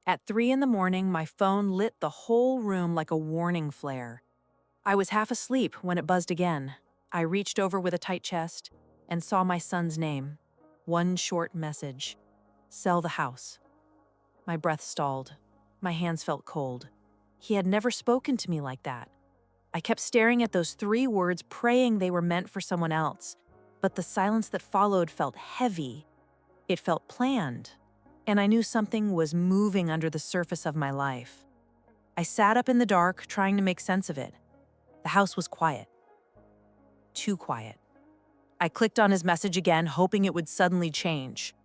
At 3 in the morning, my phone lit the whole room like a warning flare. I was half asleep when it buzzed again. I reached over with a tight chest and saw my son's name. One short message: sell the house. My breath stalled. My hands felt cold. He had never spoken to me like that. I kept staring at those 3 words, praying they were meant for someone else. But the silence that followed felt heavy. It felt planned. And I knew something was moving under the surface of my life. I sat up in the dark, trying to make sense of it. The house was quiet. Too quiet. I clicked on his message again, hoping it would suddenly change.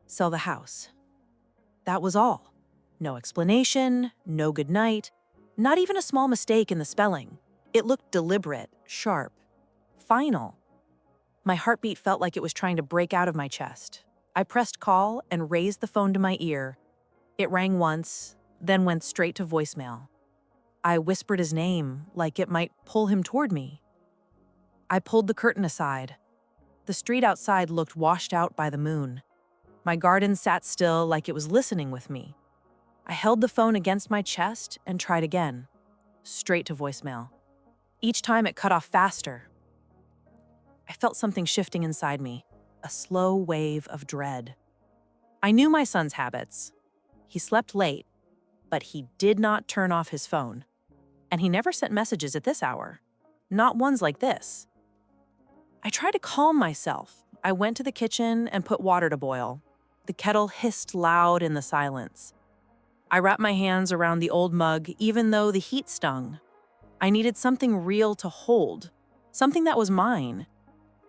Sell the house. That was all. No explanation, no goodnight, not even a small mistake in the spelling. It looked deliberate, sharp, final. My heartbeat felt like it was trying to break out of my chest. I pressed call and raised the phone to my ear. It rang once, then went straight to voicemail. I whispered his name, like it might pull him toward me. I pulled the curtain aside. The street outside looked washed out by the moon. My garden sat still, like it was listening with me. I held the phone against my chest and tried again. Straight to voicemail. Each time it cut off faster. I felt something shifting inside me, a slow wave of dread. I knew my son's habits. He slept late, but he did not turn off his phone. And he never sent messages at this hour. Not ones like this. I tried to calm myself. I went to the kitchen and put water to boil. The kettle hissed loud in the silence. I wrapped my hands around the old mug, even though the heat stung. I needed something real to hold, something that was mine.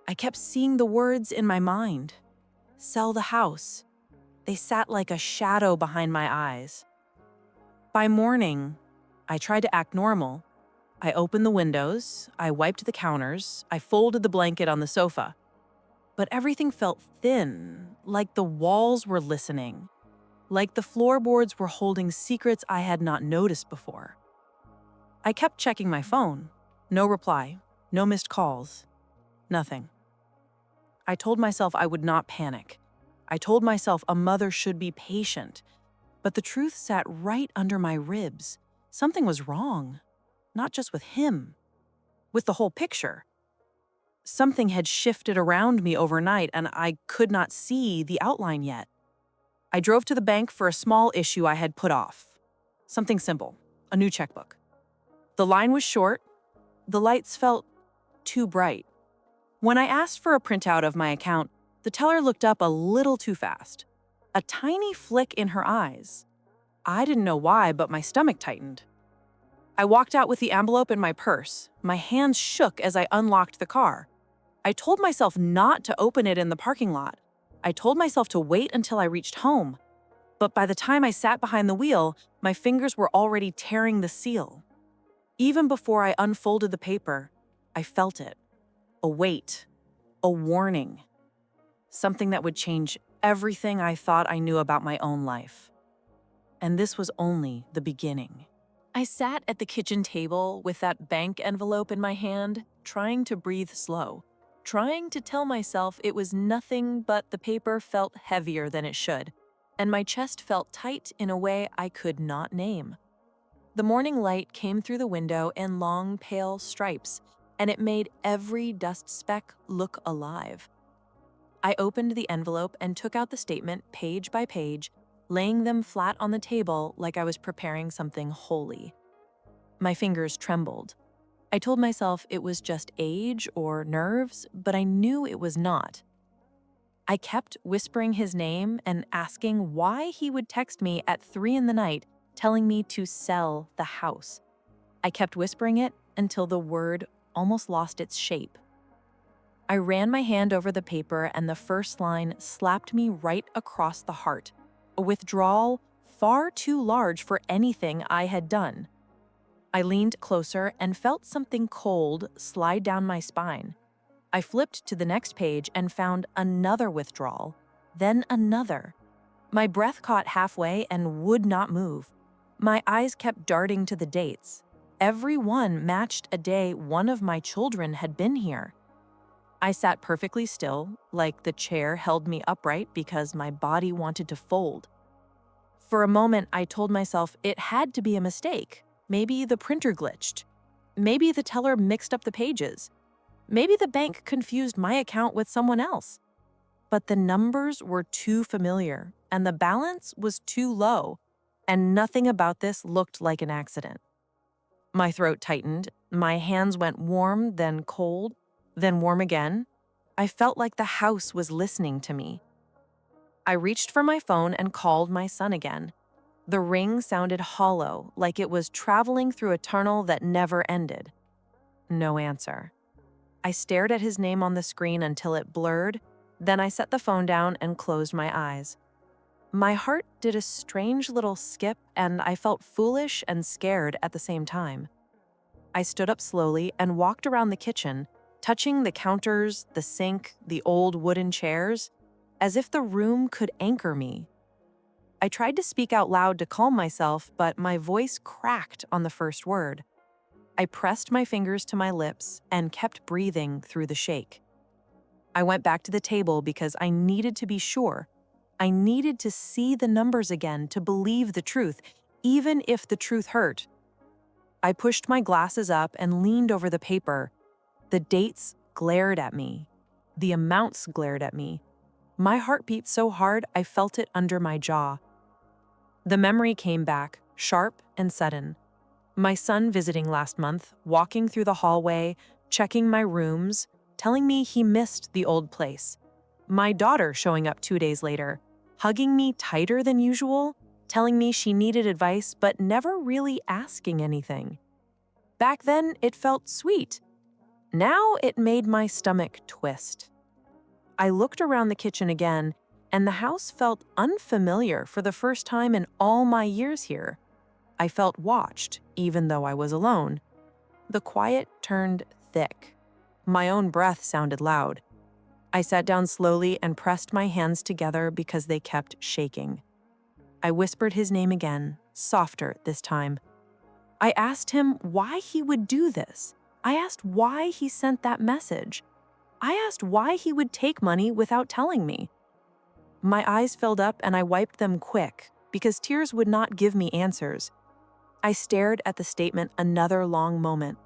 I kept seeing the words in my mind. Sell the house. They sat like a shadow behind my eyes. By morning, I tried to act normal. I opened the windows, I wiped the counters, I folded the blanket on the sofa. But everything felt thin, like the walls were listening, like the floorboards were holding secrets I had not noticed before. I kept checking my phone. No reply, no missed calls, nothing. I told myself I would not panic. I told myself a mother should be patient. But the truth sat right under my ribs. Something was wrong. Not just with him, with the whole picture. Something had shifted around me overnight, and I could not see the outline yet. I drove to the bank for a small issue I had put off. Something simple, a new checkbook. The line was short. The lights felt too bright. When I asked for a printout of my account, the teller looked up a little too fast. A tiny flick in her eyes. I didn't know why, but my stomach tightened. I walked out with the envelope in my purse. My hands shook as I unlocked the car. I told myself not to open it in the parking lot. I told myself to wait until I reached home. But by the time I sat behind the wheel, my fingers were already tearing the seal. Even before I unfolded the paper, I felt it. A weight. A warning. Something that would change everything I thought I knew about my own life. And this was only the beginning. I sat at the kitchen table with that bank envelope in my hand, trying to breathe slow, trying to tell myself it was nothing, but the paper felt heavier than it should, and my chest felt tight in a way I could not name. The morning light came through the window in long, pale stripes, and it made every dust speck look alive. I opened the envelope and took out the statement page by page, laying them flat on the table like I was preparing something holy. My fingers trembled. I told myself it was just age or nerves, but I knew it was not. I kept whispering his name and asking why he would text me at 3 in the night, telling me to sell the house. I kept whispering it until the word almost lost its shape. I ran my hand over the paper, and the first line slapped me right across the heart. A withdrawal far too large for anything I had done. I leaned closer and felt something cold slide down my spine. I flipped to the next page and found another withdrawal, then another. My breath caught halfway and would not move. My eyes kept darting to the dates. Every one matched a day one of my children had been here. I sat perfectly still, like the chair held me upright because my body wanted to fold. For a moment, I told myself it had to be a mistake. Maybe the printer glitched. Maybe the teller mixed up the pages. Maybe the bank confused my account with someone else. But the numbers were too familiar, and the balance was too low, and nothing about this looked like an accident. My throat tightened, my hands went warm, then cold, then warm again. I felt like the house was listening to me. I reached for my phone and called my son again. The ring sounded hollow, like it was traveling through a tunnel that never ended. No answer. I stared at his name on the screen until it blurred, then I set the phone down and closed my eyes. My heart did a strange little skip, and I felt foolish and scared at the same time. I stood up slowly and walked around the kitchen, touching the counters, the sink, the old wooden chairs, as if the room could anchor me. I tried to speak out loud to calm myself, but my voice cracked on the first word. I pressed my fingers to my lips and kept breathing through the shake. I went back to the table because I needed to be sure. I needed to see the numbers again to believe the truth, even if the truth hurt. I pushed my glasses up and leaned over the paper. The dates glared at me. The amounts glared at me. My heart beat so hard I felt it under my jaw. The memory came back, sharp and sudden. My son visiting last month, walking through the hallway, checking my rooms, telling me he missed the old place. My daughter showing up 2 days later, hugging me tighter than usual, telling me she needed advice but never really asking anything. Back then, it felt sweet. Now it made my stomach twist. I looked around the kitchen again, and the house felt unfamiliar for the first time in all my years here. I felt watched, even though I was alone. The quiet turned thick. My own breath sounded loud. I sat down slowly and pressed my hands together because they kept shaking. I whispered his name again, softer this time. I asked him why he would do this. I asked why he sent that message. I asked why he would take money without telling me. My eyes filled up and I wiped them quick because tears would not give me answers. I stared at the statement another long moment.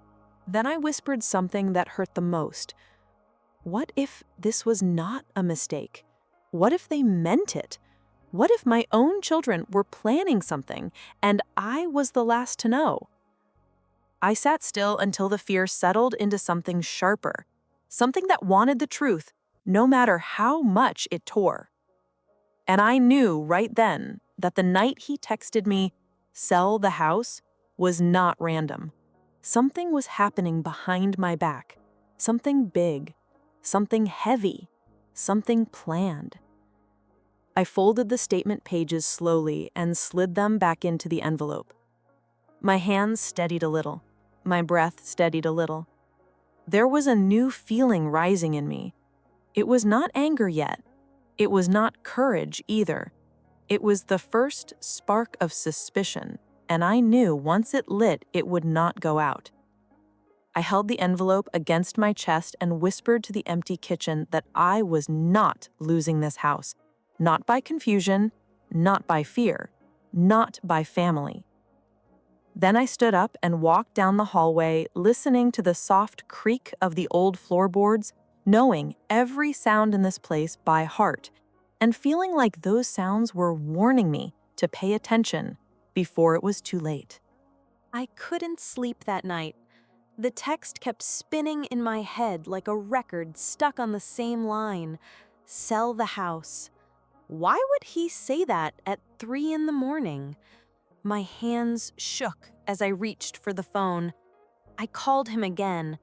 Then I whispered something that hurt the most. What if this was not a mistake? What if they meant it? What if my own children were planning something and I was the last to know? I sat still until the fear settled into something sharper, something that wanted the truth, no matter how much it tore. And I knew right then that the night he texted me, "Sell the house," was not random. Something was happening behind my back, something big, something heavy, something planned. I folded the statement pages slowly and slid them back into the envelope. My hands steadied a little. My breath steadied a little. There was a new feeling rising in me. It was not anger yet. It was not courage either. It was the first spark of suspicion, and I knew once it lit, it would not go out. I held the envelope against my chest and whispered to the empty kitchen that I was not losing this house. Not by confusion, not by fear, not by family. Then I stood up and walked down the hallway, listening to the soft creak of the old floorboards, knowing every sound in this place by heart, and feeling like those sounds were warning me to pay attention before it was too late. I couldn't sleep that night. The text kept spinning in my head like a record stuck on the same line. Sell the house. Why would he say that at 3 a.m? My hands shook as I reached for the phone. I called him again,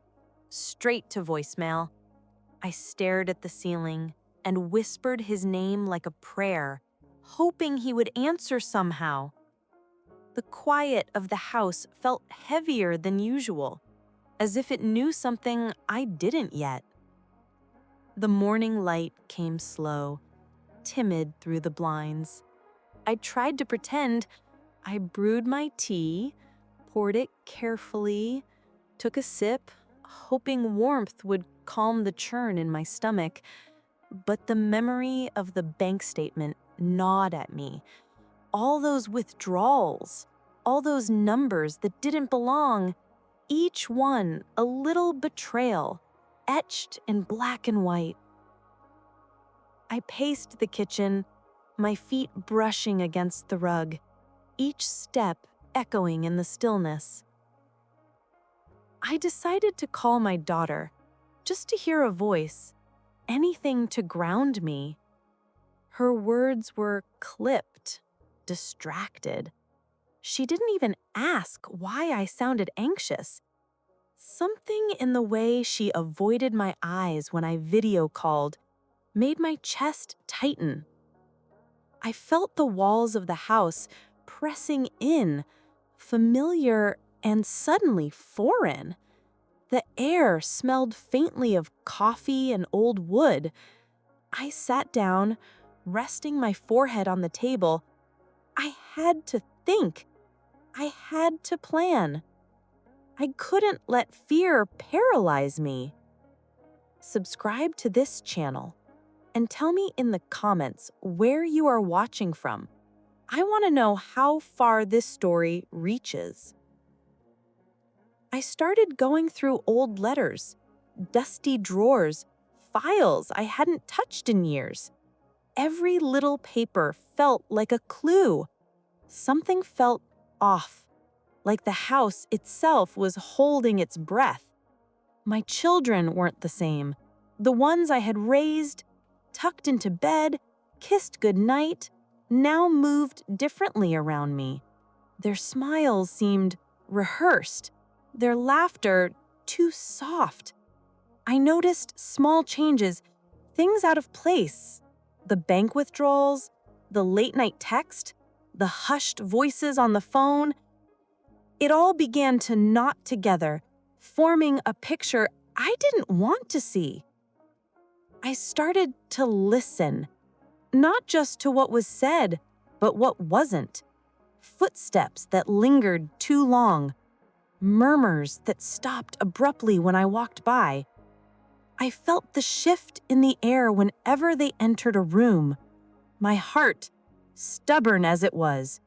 straight to voicemail. I stared at the ceiling and whispered his name like a prayer, hoping he would answer somehow. The quiet of the house felt heavier than usual, as if it knew something I didn't yet. The morning light came slow, timid through the blinds. I tried to pretend. I brewed my tea, poured it carefully, took a sip, hoping warmth would calm the churn in my stomach. But the memory of the bank statement gnawed at me, all those withdrawals, all those numbers that didn't belong, each one a little betrayal, etched in black and white. I paced the kitchen, my feet brushing against the rug, each step echoing in the stillness. I decided to call my daughter, just to hear a voice, anything to ground me. Her words were clipped, distracted. She didn't even ask why I sounded anxious. Something in the way she avoided my eyes when I video called made my chest tighten. I felt the walls of the house pressing in, familiar and suddenly foreign. The air smelled faintly of coffee and old wood. I sat down, resting my forehead on the table. I had to think. I had to plan. I couldn't let fear paralyze me. Subscribe to this channel and tell me in the comments where you are watching from. I want to know how far this story reaches. I started going through old letters, dusty drawers, files I hadn't touched in years. Every little paper felt like a clue. Something felt off, like the house itself was holding its breath. My children weren't the same. The ones I had raised, tucked into bed, kissed goodnight, now moved differently around me. Their smiles seemed rehearsed, their laughter too soft. I noticed small changes, things out of place. The bank withdrawals, the late-night text, the hushed voices on the phone. It all began to knot together, forming a picture I didn't want to see. I started to listen, not just to what was said, but what wasn't. Footsteps that lingered too long, murmurs that stopped abruptly when I walked by. I felt the shift in the air whenever they entered a room. My heart, stubborn as it was,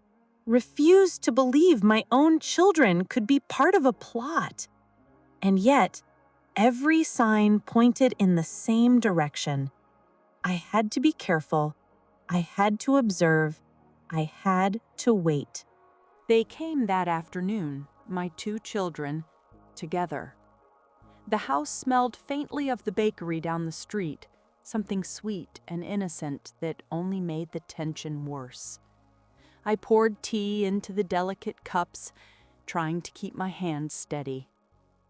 refused to believe my own children could be part of a plot. And yet, every sign pointed in the same direction. I had to be careful. I had to observe. I had to wait. They came that afternoon, my two children, together. The house smelled faintly of the bakery down the street, something sweet and innocent that only made the tension worse. I poured tea into the delicate cups, trying to keep my hands steady.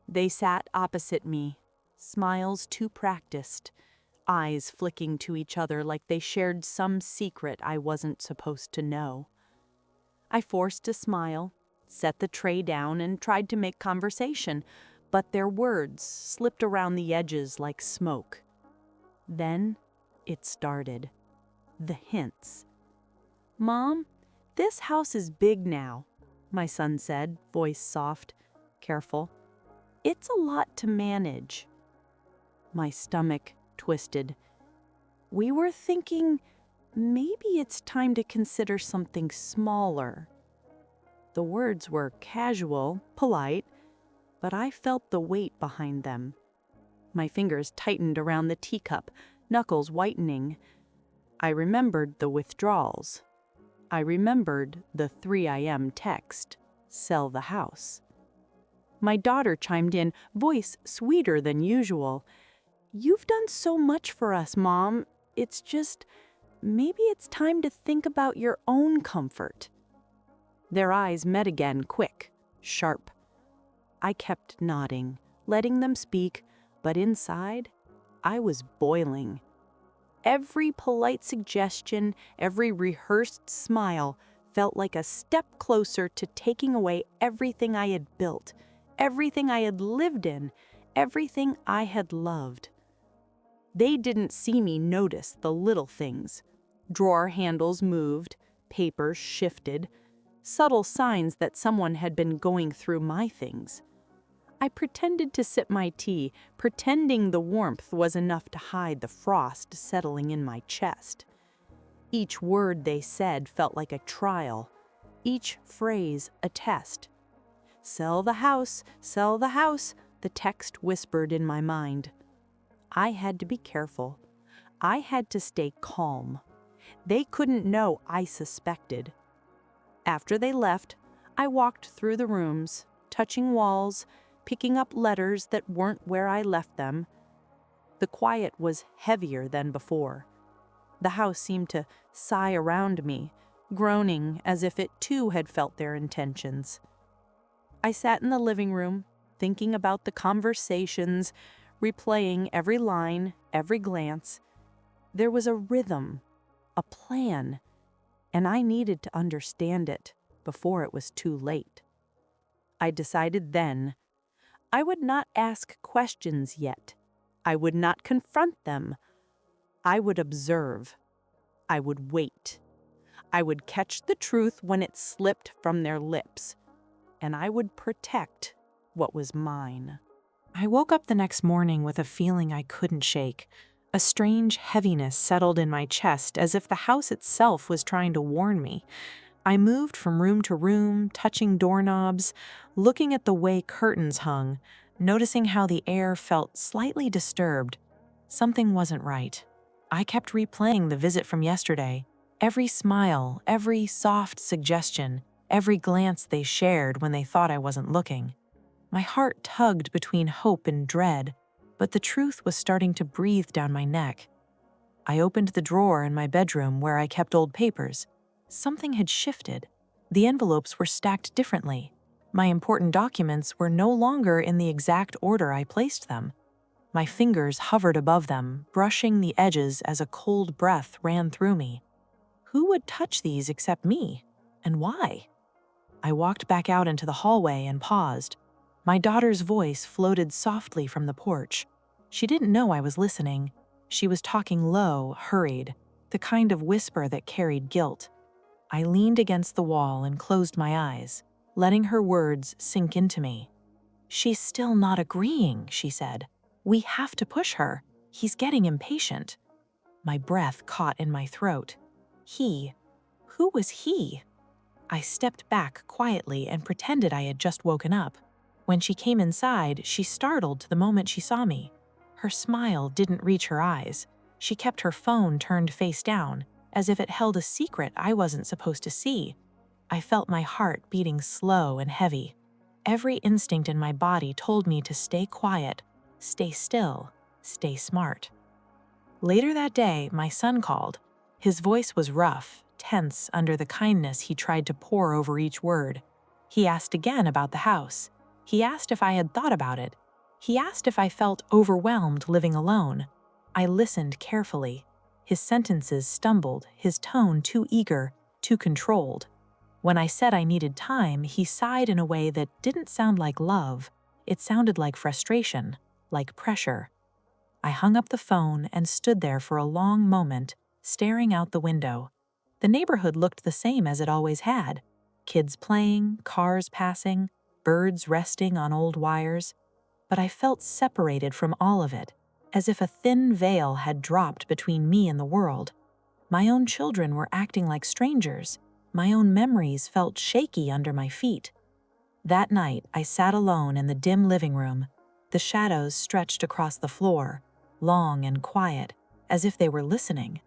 They sat opposite me, smiles too practiced, eyes flicking to each other like they shared some secret I wasn't supposed to know. I forced a smile, set the tray down, and tried to make conversation, but their words slipped around the edges like smoke. Then it started. The hints. "Mom, this house is big now," my son said, voice soft, careful. "It's a lot to manage." My stomach twisted. "We were thinking maybe it's time to consider something smaller." The words were casual, polite, but I felt the weight behind them. My fingers tightened around the teacup, knuckles whitening. I remembered the withdrawals. I remembered the 3 a.m. text, "Sell the house." My daughter chimed in, voice sweeter than usual. "You've done so much for us, Mom. It's just, maybe it's time to think about your own comfort." Their eyes met again, quick, sharp. I kept nodding, letting them speak, but inside, I was boiling. Every polite suggestion, every rehearsed smile felt like a step closer to taking away everything I had built, everything I had lived in, everything I had loved. They didn't see me notice the little things. Drawer handles moved, papers shifted, subtle signs that someone had been going through my things. I pretended to sip my tea, pretending the warmth was enough to hide the frost settling in my chest. Each word they said felt like a trial, each phrase a test. "Sell the house, the text whispered in my mind. I had to be careful. I had to stay calm. They couldn't know I suspected. After they left, I walked through the rooms, touching walls, picking up letters that weren't where I left them. The quiet was heavier than before. The house seemed to sigh around me, groaning as if it too had felt their intentions. I sat in the living room, thinking about the conversations, replaying every line, every glance. There was a rhythm, a plan, and I needed to understand it before it was too late. I decided then I would not ask questions yet. I would not confront them. I would observe. I would wait. I would catch the truth when it slipped from their lips, and I would protect what was mine. I woke up the next morning with a feeling I couldn't shake. A strange heaviness settled in my chest as if the house itself was trying to warn me. I moved from room to room, touching doorknobs, looking at the way curtains hung, noticing how the air felt slightly disturbed. Something wasn't right. I kept replaying the visit from yesterday. Every smile, every soft suggestion, every glance they shared when they thought I wasn't looking. My heart tugged between hope and dread, but the truth was starting to breathe down my neck. I opened the drawer in my bedroom where I kept old papers. Something had shifted. The envelopes were stacked differently. My important documents were no longer in the exact order I placed them. My fingers hovered above them, brushing the edges as a cold breath ran through me. Who would touch these except me? And why? I walked back out into the hallway and paused. My daughter's voice floated softly from the porch. She didn't know I was listening. She was talking low, hurried, the kind of whisper that carried guilt. I leaned against the wall and closed my eyes, letting her words sink into me. "She's still not agreeing," she said. "We have to push her. He's getting impatient." My breath caught in my throat. He? Who was he? I stepped back quietly and pretended I had just woken up. When she came inside, she startled the moment she saw me. Her smile didn't reach her eyes. She kept her phone turned face down, as if it held a secret I wasn't supposed to see. I felt my heart beating slow and heavy. Every instinct in my body told me to stay quiet, stay still, stay smart. Later that day, my son called. His voice was rough, tense under the kindness he tried to pour over each word. He asked again about the house. He asked if I had thought about it. He asked if I felt overwhelmed living alone. I listened carefully. His sentences stumbled, his tone too eager, too controlled. When I said I needed time, he sighed in a way that didn't sound like love. It sounded like frustration, like pressure. I hung up the phone and stood there for a long moment, staring out the window. The neighborhood looked the same as it always had. Kids playing, cars passing, birds resting on old wires. But I felt separated from all of it, as if a thin veil had dropped between me and the world. My own children were acting like strangers. My own memories felt shaky under my feet. That night, I sat alone in the dim living room. The shadows stretched across the floor, long and quiet, as if they were listening.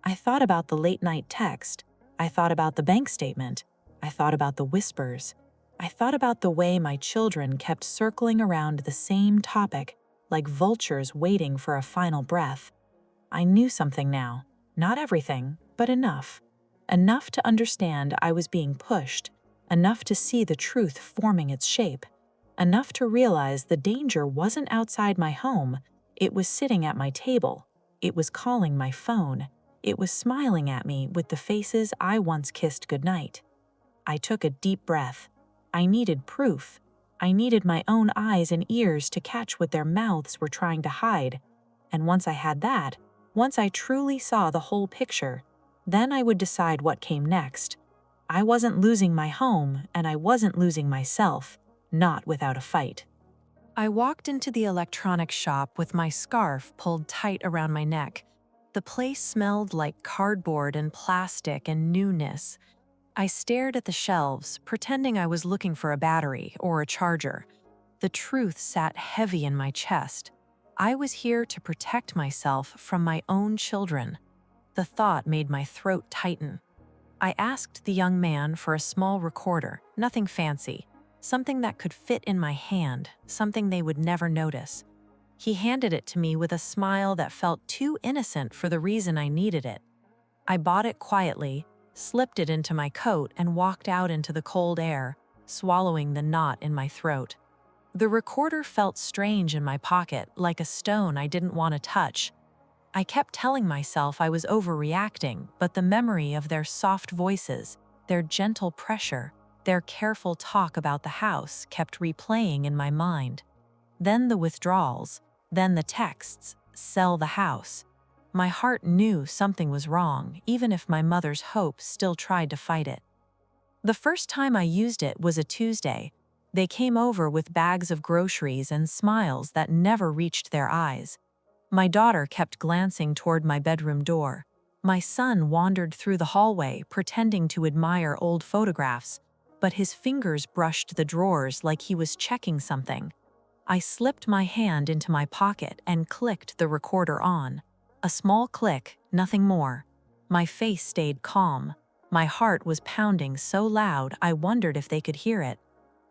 I thought about the late-night text. I thought about the bank statement. I thought about the whispers. I thought about the way my children kept circling around the same topic, like vultures waiting for a final breath. I knew something now. Not everything, but enough. Enough to understand I was being pushed. Enough to see the truth forming its shape. Enough to realize the danger wasn't outside my home. It was sitting at my table. It was calling my phone. It was smiling at me with the faces I once kissed goodnight. I took a deep breath. I needed proof. I needed my own eyes and ears to catch what their mouths were trying to hide. And once I had that, once I truly saw the whole picture, then I would decide what came next. I wasn't losing my home, and I wasn't losing myself, not without a fight. I walked into the electronics shop with my scarf pulled tight around my neck. The place smelled like cardboard and plastic and newness. I stared at the shelves, pretending I was looking for a battery or a charger. The truth sat heavy in my chest. I was here to protect myself from my own children. The thought made my throat tighten. I asked the young man for a small recorder, nothing fancy, something that could fit in my hand, something they would never notice. He handed it to me with a smile that felt too innocent for the reason I needed it. I bought it quietly, slipped it into my coat, and walked out into the cold air, swallowing the knot in my throat. The recorder felt strange in my pocket, like a stone I didn't want to touch. I kept telling myself I was overreacting, but the memory of their soft voices, their gentle pressure, their careful talk about the house kept replaying in my mind. Then the withdrawals, then the texts, "Sell the house." My heart knew something was wrong, even if my mother's hope still tried to fight it. The first time I used it was a Tuesday. They came over with bags of groceries and smiles that never reached their eyes. My daughter kept glancing toward my bedroom door. My son wandered through the hallway, pretending to admire old photographs, but his fingers brushed the drawers like he was checking something. I slipped my hand into my pocket and clicked the recorder on. A small click, nothing more. My face stayed calm. My heart was pounding so loud I wondered if they could hear it.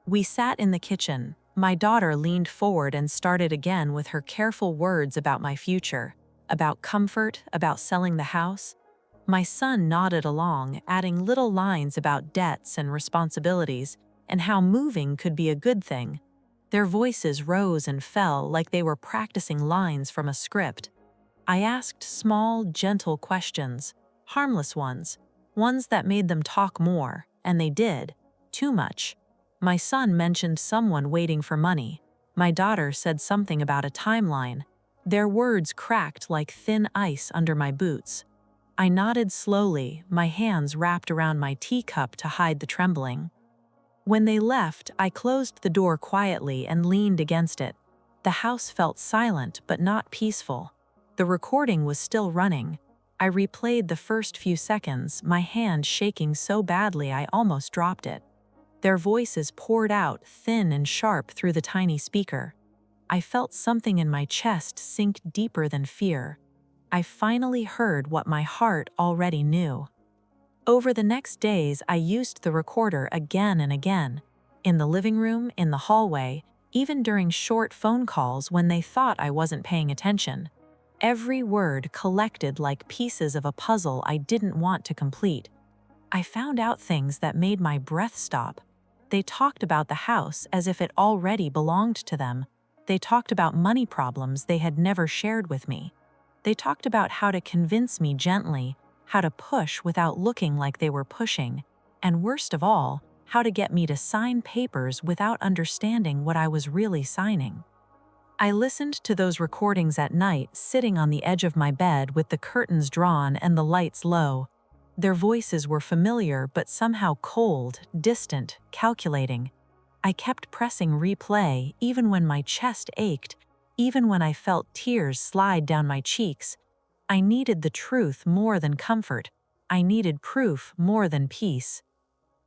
We sat in the kitchen. My daughter leaned forward and started again with her careful words about my future, about comfort, about selling the house. My son nodded along, adding little lines about debts and responsibilities, and how moving could be a good thing. Their voices rose and fell like they were practicing lines from a script. I asked small, gentle questions, harmless ones that made them talk more, and they did, too much. My son mentioned someone waiting for money. My daughter said something about a timeline. Their words cracked like thin ice under my boots. I nodded slowly, my hands wrapped around my teacup to hide the trembling. When they left, I closed the door quietly and leaned against it. The house felt silent but not peaceful. The recording was still running. I replayed the first few seconds, my hand shaking so badly I almost dropped it. Their voices poured out, thin and sharp, through the tiny speaker. I felt something in my chest sink deeper than fear. I finally heard what my heart already knew. Over the next days, I used the recorder again and again. In the living room, in the hallway, even during short phone calls when they thought I wasn't paying attention. Every word collected like pieces of a puzzle I didn't want to complete. I found out things that made my breath stop. They talked about the house as if it already belonged to them. They talked about money problems they had never shared with me. They talked about how to convince me gently, how to push without looking like they were pushing, and worst of all, how to get me to sign papers without understanding what I was really signing. I listened to those recordings at night, sitting on the edge of my bed with the curtains drawn and the lights low. Their voices were familiar but somehow cold, distant, calculating. I kept pressing replay even when my chest ached, even when I felt tears slide down my cheeks. I needed the truth more than comfort. I needed proof more than peace.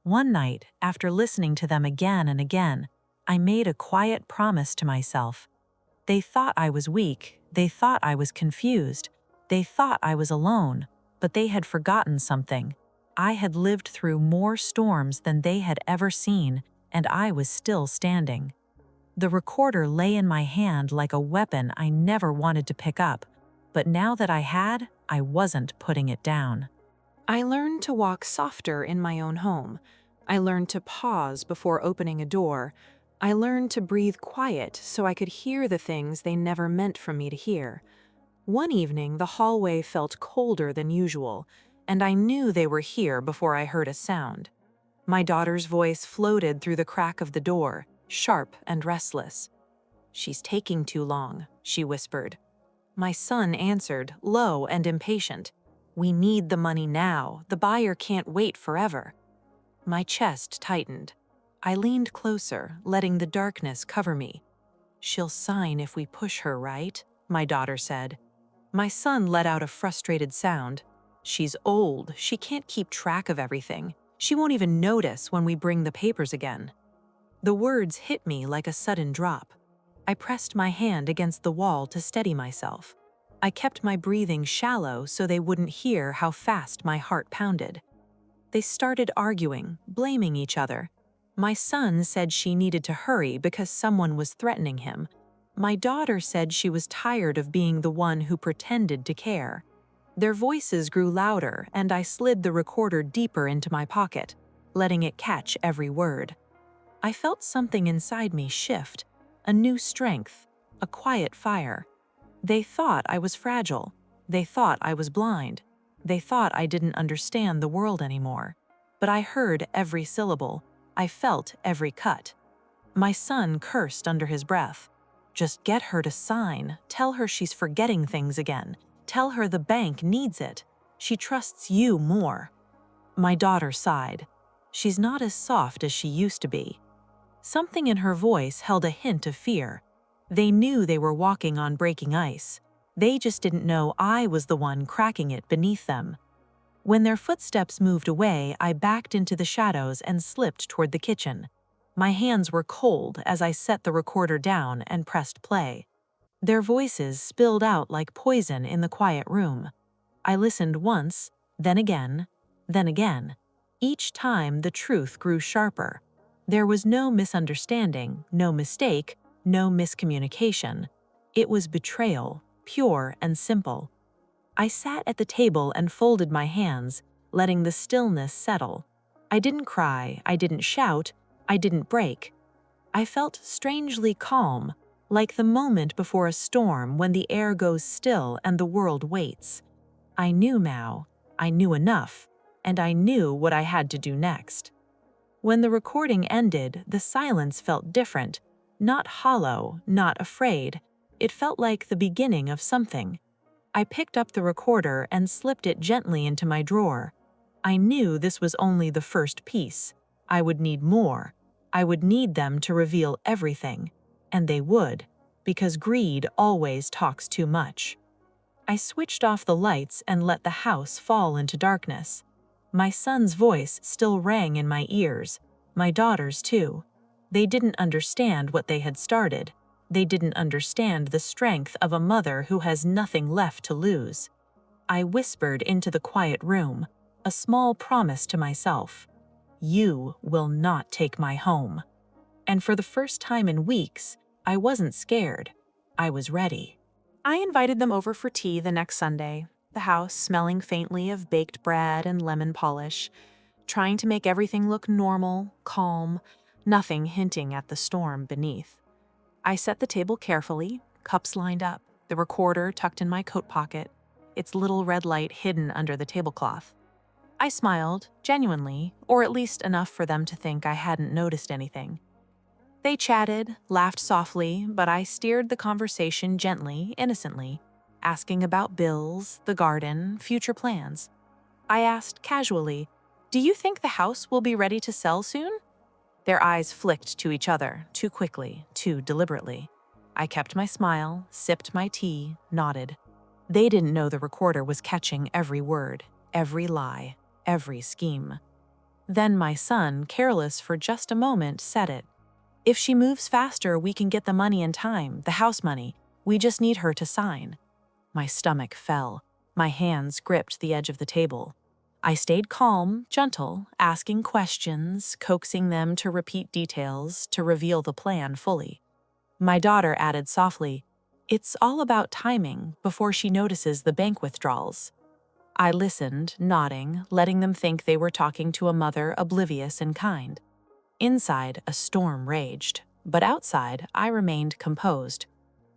One night, after listening to them again and again, I made a quiet promise to myself. They thought I was weak, they thought I was confused, they thought I was alone. But they had forgotten something. I had lived through more storms than they had ever seen, and I was still standing. The recorder lay in my hand like a weapon I never wanted to pick up, but now that I had, I wasn't putting it down. I learned to walk softer in my own home. I learned to pause before opening a door. I learned to breathe quiet so I could hear the things they never meant for me to hear. One evening, the hallway felt colder than usual, and I knew they were here before I heard a sound. My daughter's voice floated through the crack of the door, sharp and restless. "She's taking too long," she whispered. My son answered, low and impatient. "We need the money now. The buyer can't wait forever." My chest tightened. I leaned closer, letting the darkness cover me. "She'll sign if we push her, right?" my daughter said. My son let out a frustrated sound. "She's old, she can't keep track of everything. She won't even notice when we bring the papers again." The words hit me like a sudden drop. I pressed my hand against the wall to steady myself. I kept my breathing shallow so they wouldn't hear how fast my heart pounded. They started arguing, blaming each other. My son said she needed to hurry because someone was threatening him. My daughter said she was tired of being the one who pretended to care. Their voices grew louder, and I slid the recorder deeper into my pocket, letting it catch every word. I felt something inside me shift, a new strength, a quiet fire. They thought I was fragile. They thought I was blind. They thought I didn't understand the world anymore. But I heard every syllable. I felt every cut. My son cursed under his breath. "Just get her to sign. Tell her she's forgetting things again. Tell her the bank needs it. She trusts you more." My daughter sighed. "She's not as soft as she used to be." Something in her voice held a hint of fear. They knew they were walking on breaking ice. They just didn't know I was the one cracking it beneath them. When their footsteps moved away, I backed into the shadows and slipped toward the kitchen. My hands were cold as I set the recorder down and pressed play. Their voices spilled out like poison in the quiet room. I listened once, then again, then again. Each time the truth grew sharper. There was no misunderstanding, no mistake, no miscommunication. It was betrayal, pure and simple. I sat at the table and folded my hands, letting the stillness settle. I didn't cry, I didn't shout, I didn't break. I felt strangely calm, like the moment before a storm when the air goes still and the world waits. I knew now, I knew enough, and I knew what I had to do next. When the recording ended, the silence felt different, not hollow, not afraid. It felt like the beginning of something. I picked up the recorder and slipped it gently into my drawer. I knew this was only the first piece. I would need more. I would need them to reveal everything. And they would, because greed always talks too much. I switched off the lights and let the house fall into darkness. My son's voice still rang in my ears, my daughter's too. They didn't understand what they had started. They didn't understand the strength of a mother who has nothing left to lose. I whispered into the quiet room, a small promise to myself. "You will not take my home." And for the first time in weeks, I wasn't scared. I was ready. I invited them over for tea the next Sunday, the house smelling faintly of baked bread and lemon polish, trying to make everything look normal, calm, nothing hinting at the storm beneath. I set the table carefully, cups lined up, the recorder tucked in my coat pocket, its little red light hidden under the tablecloth. I smiled, genuinely, or at least enough for them to think I hadn't noticed anything. They chatted, laughed softly, but I steered the conversation gently, innocently, asking about bills, the garden, future plans. I asked casually, "Do you think the house will be ready to sell soon?" Their eyes flicked to each other, too quickly, too deliberately. I kept my smile, sipped my tea, nodded. They didn't know the recorder was catching every word, every lie, every scheme. Then my son, careless for just a moment, said it. "If she moves faster, we can get the money in time, the house money. We just need her to sign." My stomach fell. My hands gripped the edge of the table. I stayed calm, gentle, asking questions, coaxing them to repeat details, to reveal the plan fully. My daughter added softly, "It's all about timing before she notices the bank withdrawals." I listened, nodding, letting them think they were talking to a mother oblivious and kind. Inside, a storm raged, but outside, I remained composed.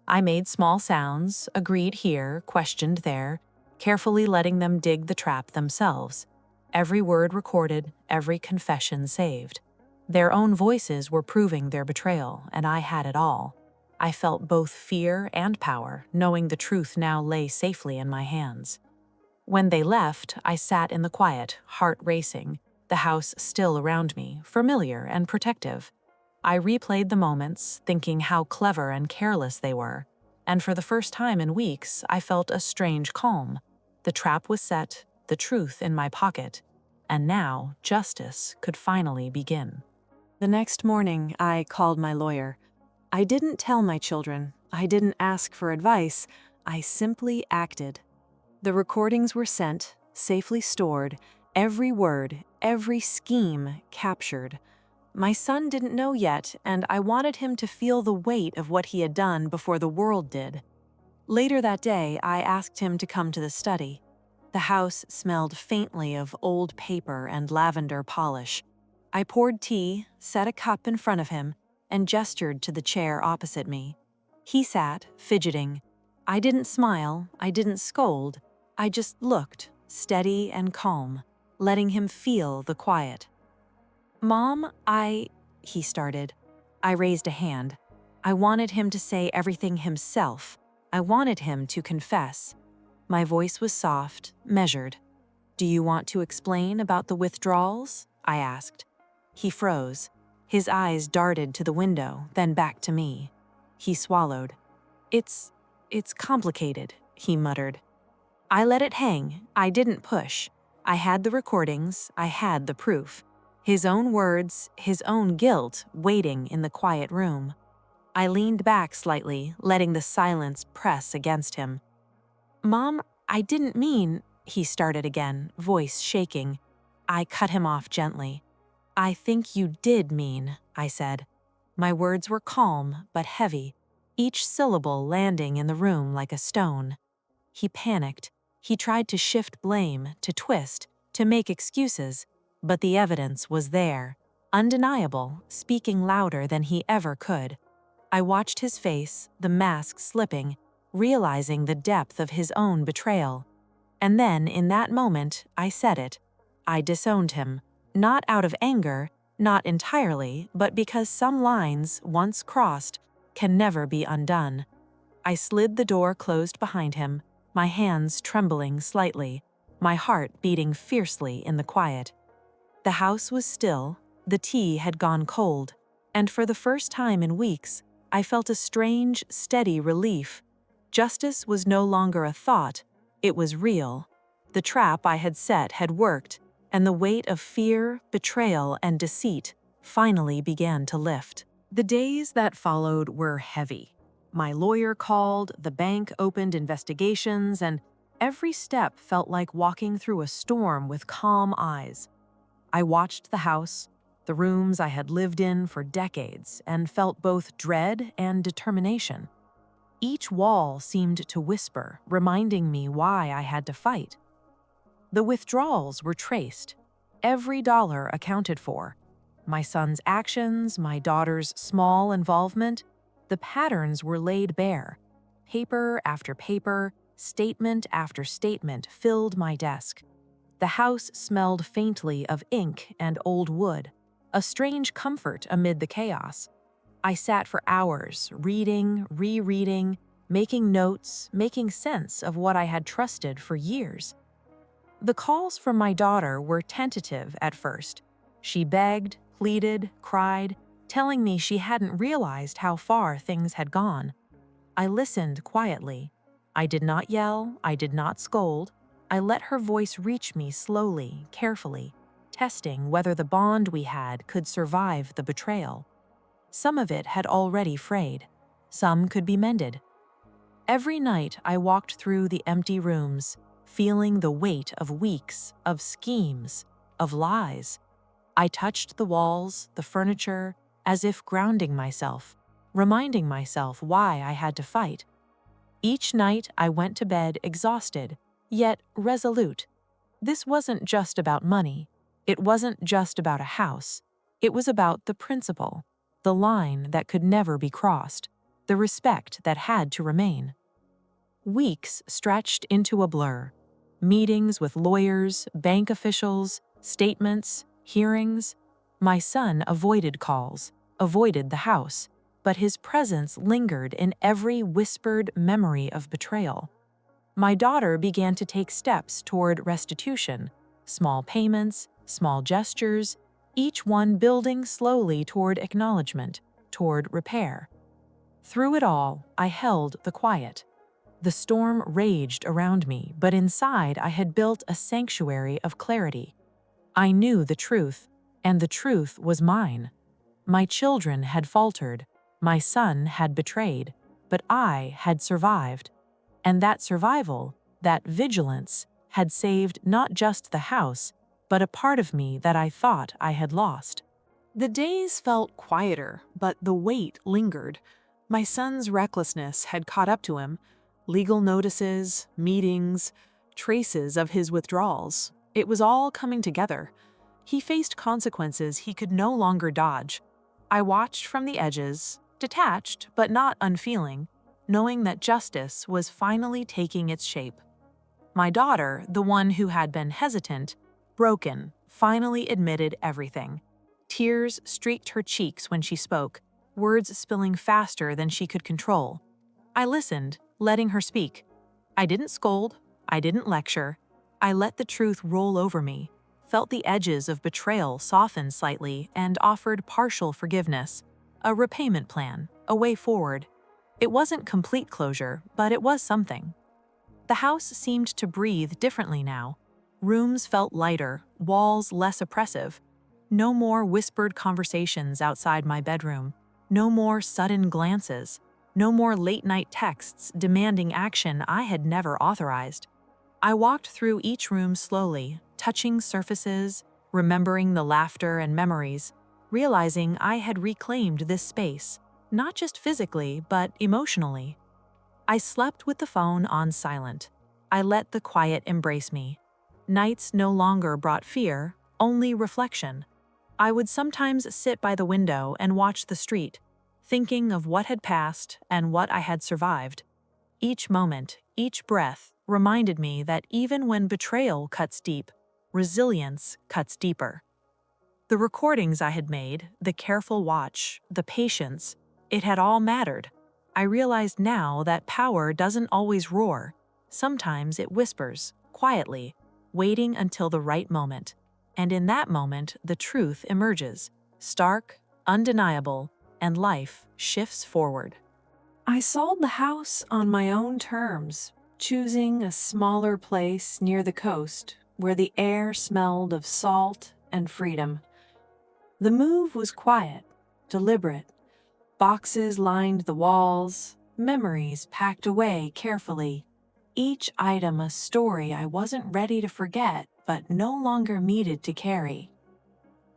I made small sounds, agreed here, questioned there, carefully letting them dig the trap themselves. Every word recorded, every confession saved. Their own voices were proving their betrayal, and I had it all. I felt both fear and power, knowing the truth now lay safely in my hands. When they left, I sat in the quiet, heart racing, the house still around me, familiar and protective. I replayed the moments, thinking how clever and careless they were. and for the first time in weeks, I felt a strange calm. The trap was set, the truth in my pocket, and now justice could finally begin. The next morning, I called my lawyer. I didn't tell my children. I didn't ask for advice. I simply acted. The recordings were sent, safely stored, every word, every scheme captured. My son didn't know yet, and I wanted him to feel the weight of what he had done before the world did. Later that day, I asked him to come to the study. The house smelled faintly of old paper and lavender polish. I poured tea, set a cup in front of him, and gestured to the chair opposite me. He sat, fidgeting. I didn't smile, I didn't scold. I just looked, steady and calm, letting him feel the quiet. "Mom, he started. I raised a hand. I wanted him to say everything himself. I wanted him to confess. My voice was soft, measured. "Do you want to explain about the withdrawals?" I asked. He froze. His eyes darted to the window, then back to me. He swallowed. It's complicated," he muttered. I let it hang. I didn't push. I had the recordings, I had the proof. His own words, his own guilt, waiting in the quiet room. I leaned back slightly, letting the silence press against him. "Mom, I didn't mean," he started again, voice shaking. I cut him off gently. "I think you did mean," I said. My words were calm but heavy, each syllable landing in the room like a stone. He panicked. He tried to shift blame, to twist, to make excuses, but the evidence was there, undeniable, speaking louder than he ever could. I watched his face, the mask slipping, realizing the depth of his own betrayal. And then, in that moment, I said it. I disowned him, not out of anger, not entirely, but because some lines, once crossed, can never be undone. I slid the door closed behind him, my hands trembling slightly, my heart beating fiercely in the quiet. The house was still, the tea had gone cold, and for the first time in weeks, I felt a strange, steady relief. Justice was no longer a thought, it was real. The trap I had set had worked, and the weight of fear, betrayal, and deceit finally began to lift. The days that followed were heavy. My lawyer called, the bank opened investigations, and every step felt like walking through a storm with calm eyes. I watched the house, the rooms I had lived in for decades, and felt both dread and determination. Each wall seemed to whisper, reminding me why I had to fight. The withdrawals were traced, every dollar accounted for. My son's actions, my daughter's small involvement, the patterns were laid bare. Paper after paper, statement after statement filled my desk. The house smelled faintly of ink and old wood, a strange comfort amid the chaos. I sat for hours, reading, rereading, making notes, making sense of what I had trusted for years. The calls from my daughter were tentative at first. She begged, pleaded, cried, telling me she hadn't realized how far things had gone. I listened quietly. I did not yell, I did not scold. I let her voice reach me slowly, carefully, testing whether the bond we had could survive the betrayal. Some of it had already frayed. Some could be mended. Every night I walked through the empty rooms, feeling the weight of weeks, of schemes, of lies. I touched the walls, the furniture, as if grounding myself, reminding myself why I had to fight. Each night I went to bed exhausted, yet resolute. This wasn't just about money. It wasn't just about a house. It was about the principle, the line that could never be crossed, the respect that had to remain. Weeks stretched into a blur. Meetings with lawyers, bank officials, statements, hearings. My son avoided calls, avoided the house, but his presence lingered in every whispered memory of betrayal. My daughter began to take steps toward restitution, small payments, small gestures, each one building slowly toward acknowledgement, toward repair. Through it all, I held the quiet. The storm raged around me, but inside I had built a sanctuary of clarity. I knew the truth, and the truth was mine. My children had faltered, my son had betrayed, but I had survived. And that survival, that vigilance, had saved not just the house, but a part of me that I thought I had lost. The days felt quieter, but the weight lingered. My son's recklessness had caught up to him. Legal notices, meetings, traces of his withdrawals. It was all coming together. He faced consequences he could no longer dodge. I watched from the edges, detached but not unfeeling, knowing that justice was finally taking its shape. My daughter, the one who had been hesitant, broken, finally admitted everything. Tears streaked her cheeks when she spoke, words spilling faster than she could control. I listened, letting her speak. I didn't scold, I didn't lecture. I let the truth roll over me, felt the edges of betrayal soften slightly, and offered partial forgiveness, a repayment plan, a way forward. It wasn't complete closure, but it was something. The house seemed to breathe differently now. Rooms felt lighter, walls less oppressive. No more whispered conversations outside my bedroom. No more sudden glances. No more late-night texts demanding action I had never authorized. I walked through each room slowly, touching surfaces, remembering the laughter and memories, realizing I had reclaimed this space, not just physically, but emotionally. I slept with the phone on silent. I let the quiet embrace me. Nights no longer brought fear, only reflection. I would sometimes sit by the window and watch the street, thinking of what had passed and what I had survived. Each moment, each breath, reminded me that even when betrayal cuts deep, resilience cuts deeper. The recordings I had made, the careful watch, the patience, it had all mattered. I realized now that power doesn't always roar. Sometimes it whispers, quietly, waiting until the right moment. And in that moment, the truth emerges, stark, undeniable, and life shifts forward. I sold the house on my own terms, choosing a smaller place near the coast where the air smelled of salt and freedom. The move was quiet, deliberate. Boxes lined the walls, memories packed away carefully. Each item a story I wasn't ready to forget but no longer needed to carry.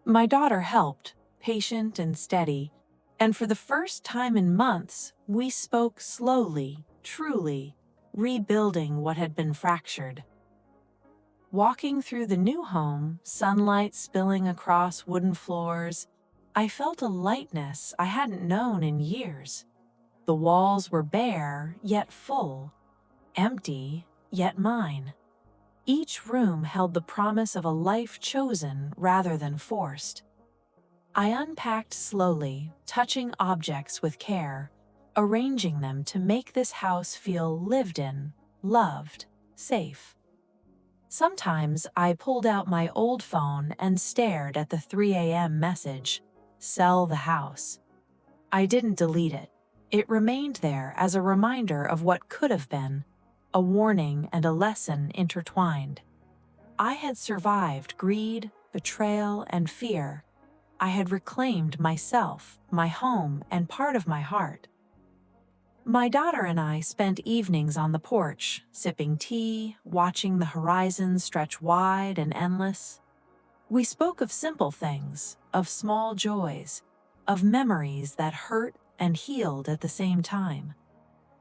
My daughter helped, patient and steady, and for the first time in months, we spoke slowly, truly, rebuilding what had been fractured. Walking through the new home, sunlight spilling across wooden floors, I felt a lightness I hadn't known in years. The walls were bare, yet full, empty, yet mine. Each room held the promise of a life chosen rather than forced. I unpacked slowly, touching objects with care, arranging them to make this house feel lived in, loved, safe. Sometimes I pulled out my old phone and stared at the 3 a.m. message, "Sell the house." I didn't delete it. It remained there as a reminder of what could have been, a warning and a lesson intertwined. I had survived greed, betrayal, and fear. I had reclaimed myself, my home, and part of my heart. My daughter and I spent evenings on the porch, sipping tea, watching the horizon stretch wide and endless. We spoke of simple things, of small joys, of memories that hurt and healed at the same time.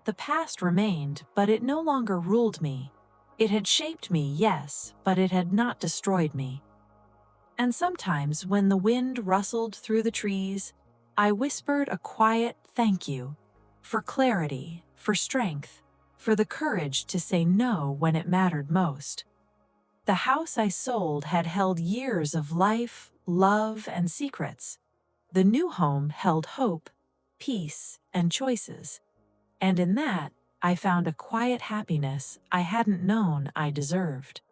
The past remained, but it no longer ruled me. It had shaped me, yes, but it had not destroyed me. And sometimes, when the wind rustled through the trees, I whispered a quiet thank you, for clarity, for strength, for the courage to say no when it mattered most. The house I sold had held years of life, love, and secrets. The new home held hope, peace, and choices. And in that, I found a quiet happiness I hadn't known I deserved.